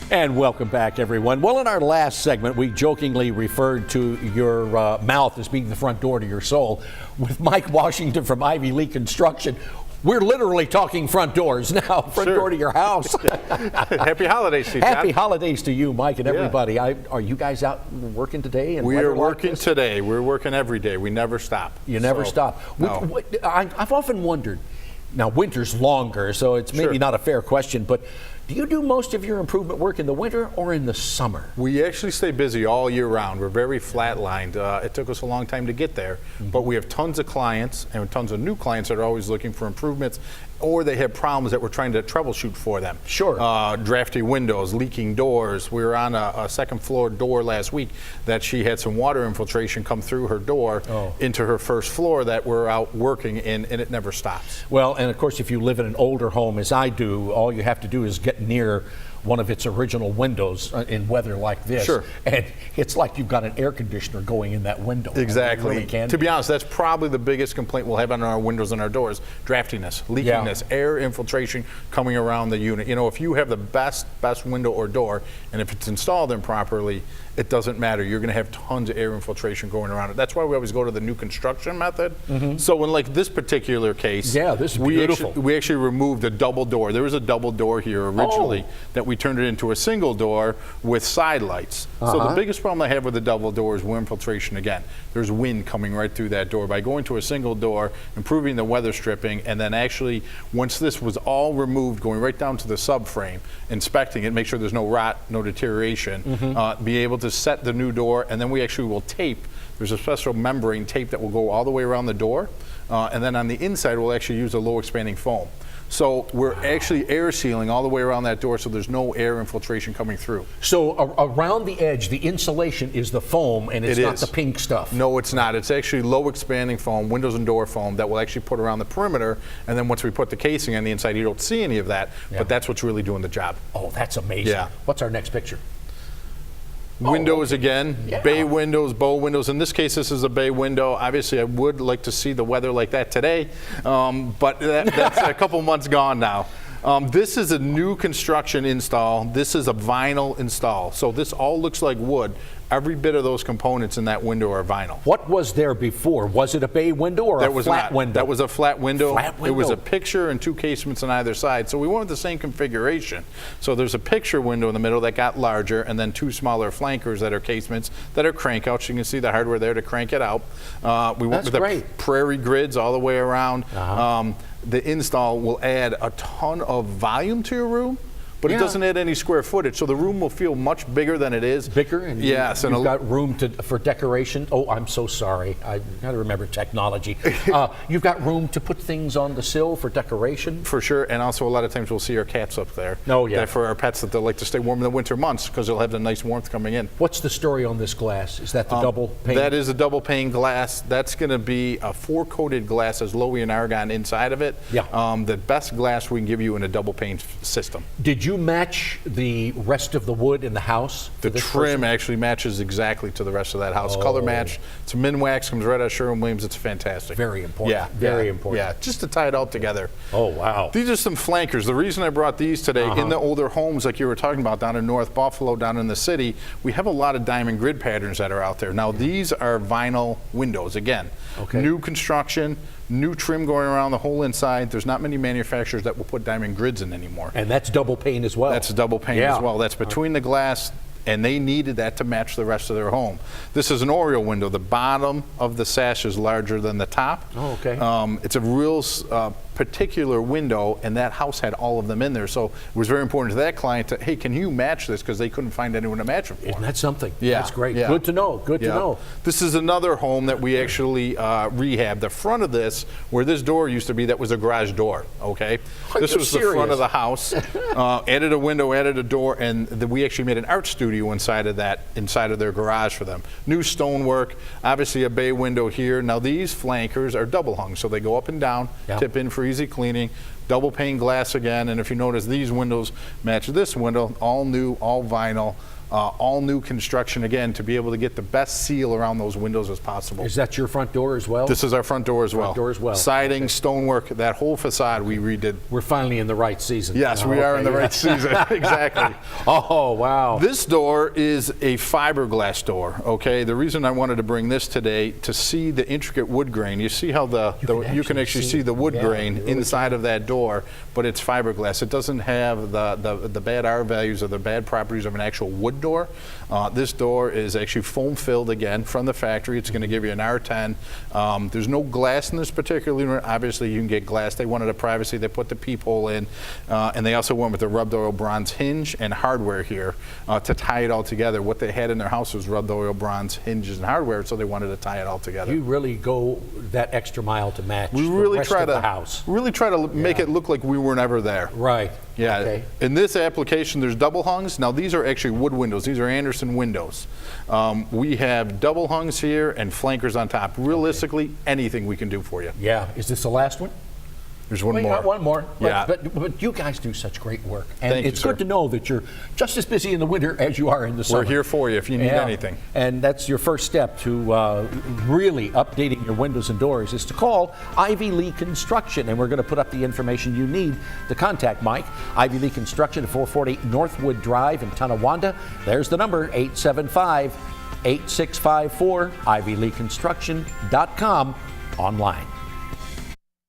And welcome back, everyone. Well, in our last segment, we jokingly referred to your mouth as being the front door to your soul. With Mike Washington from Ivy Lea Construction, we're literally talking front doors now, front door to your house. Happy holidays to you, John. Happy holidays to you, Mike, and everybody. Are you guys out working today? We are working today. We're working every day. We never stop. You never stop. No. I've often wondered, now winter's longer, so it's maybe not a fair question, but do you do most of your improvement work in the winter or in the summer? We actually stay busy all year round. We're very flat-lined. It took us a long time to get there, but we have tons of clients and tons of new clients that are always looking for improvements, or they have problems that we're trying to troubleshoot for them. Sure. Drafty windows, leaking doors. We were on a second floor door last week that she had some water infiltration come through her door into her first floor that we're out working in, and it never stops. Well, and of course, if you live in an older home, as I do, all you have to do is get near one of its original windows in weather like this. Sure. And it's like you've got an air conditioner going in that window. Exactly. Really can. To be honest, that's probably the biggest complaint we'll have on our windows and our doors: draftiness, leakiness, air infiltration coming around the unit. You know, if you have the best window or door, and if it's installed improperly, it doesn't matter. You're going to have tons of air infiltration going around it. That's why we always go to the new construction method. So in like this particular case, this is beautiful. We actually removed a double door. There was a double door here originally that we turned it into a single door with side lights. So the biggest problem I have with the double door is wind infiltration again. There's wind coming right through that door. By going to a single door, improving the weather stripping, and then actually once this was all removed, going right down to the subframe, inspecting it, make sure there's no rot, no deterioration, be able to set the new door, and then we actually will tape. There's a special membrane tape that will go all the way around the door, and then on the inside we'll actually use a low expanding foam. So we're actually air sealing all the way around that door so there's no air infiltration coming through. So around the edge, the insulation is the foam, and it's not the pink stuff. No, it's not. It's actually low expanding foam, windows and door foam that will actually put around the perimeter, and then once we put the casing on the inside, you don't see any of that, but that's what's really doing the job. Oh, that's amazing. Yeah. What's our next picture? Windows again, bay windows, bow windows. In this case, this is a bay window. Obviously, I would like to see the weather like that today, but that's a couple months gone now. This is a new construction install. This is a vinyl install. So this all looks like wood. Every bit of those components in that window are vinyl. What was there before? Was it a bay window or a flat window? That was a flat window. Flat window. It was a picture and two casements on either side. So we went with the same configuration. So there's a picture window in the middle that got larger, and then two smaller flankers that are casements that are crank outs. You can see the hardware there to crank it out. We went with the prairie grids all the way around. The install will add a ton of volume to your room, but it doesn't add any square footage, so the room will feel much bigger than it is. Bigger? And yes. You've got room for decoration. Oh, I'm so sorry. I got to remember technology. You've got room to put things on the sill for decoration? For sure, and also a lot of times we'll see our cats up there. Oh, yeah. For our pets that they like to stay warm in the winter months because they'll have the nice warmth coming in. What's the story on this glass? Is that the double pane? That is a double pane glass. That's going to be a 4-coated glass, as Lowy and argon inside of it. Yeah. The best glass we can give you in a double pane system. Did you match the rest of the wood in the house? The trim actually matches exactly to the rest of that house. Color match. It's min wax, comes right out of Sherwin-Williams. It's fantastic. Very important. Yeah. Very important. Yeah, just to tie it all together. Oh, wow. These are some flankers. The reason I brought these today, in the older homes like you were talking about down in North Buffalo, down in the city, we have a lot of diamond grid patterns that are out there. Now, these are vinyl windows, again. New construction, new trim going around the whole inside. There's not many manufacturers that will put diamond grids in anymore. And that's double pane as well. That's double pane as well. That's between the glass, and they needed that to match the rest of their home. This is an Oriole window. The bottom of the sash is larger than the top. Oh, okay. It's a real particular window, and that house had all of them in there. So it was very important to that client to, hey, can you match this? Because they couldn't find anyone to match it for. Isn't that something? Yeah. That's great. Yeah. Good to know. Good to know. This is another home that we actually rehabbed. The front of this, where this door used to be, that was a garage door, okay? This was the front of the house. Added a window, added a door, and we actually made an art studio inside of that, inside of their garage for them. New stonework, obviously a bay window here. Now these flankers are double hung, so they go up and down, tip in for easy cleaning. Double pane glass again, and if you notice, these windows match this window, all new, all vinyl. all new construction again to be able to get the best seal around those windows as possible. Is that your front door as well? This is our front door as well. Front door as well. Siding, stonework, that whole facade we redid. We're finally in the right season. Yes, we are in the right season. Exactly. Oh, wow. This door is a fiberglass door, okay? The reason I wanted to bring this today, to see the intricate wood grain. You see how you can actually see the wood grain inside of that door, but it's fiberglass. It doesn't have the bad R values or the bad properties of an actual wood door. This door is actually foam filled again from the factory. It's going to give you an R10. There's no glass in this particular unit. Obviously, you can get glass. They wanted a privacy. They put the peephole in, and they also went with the rubbed oil bronze hinge and hardware here to tie it all together. What they had in their house was rubbed oil bronze hinges and hardware, so they wanted to tie it all together. You really go that extra mile to match We the really rest try of to the house. really try to make it look like we were never there. Right. Yeah. Okay. In this application, there's double hungs. Now, these are actually wood windows. These are Anderson windows. We have double hungs here and flankers on top. Realistically, anything we can do for you. Yeah. Is this the last one? There's one We more. got one more. Yeah. But you guys do such great work. And Thank you, it's good sir. to know that you're just as busy in the winter as you are in the summer. We're here for you if you need anything. And that's your first step to really updating your windows and doors is to call Ivy Lea Construction. And we're going to put up the information you need to contact Mike. Ivy Lea Construction at 440 Northwood Drive in Tonawanda. There's the number, 875-8654, ivyleaconstruction.com online.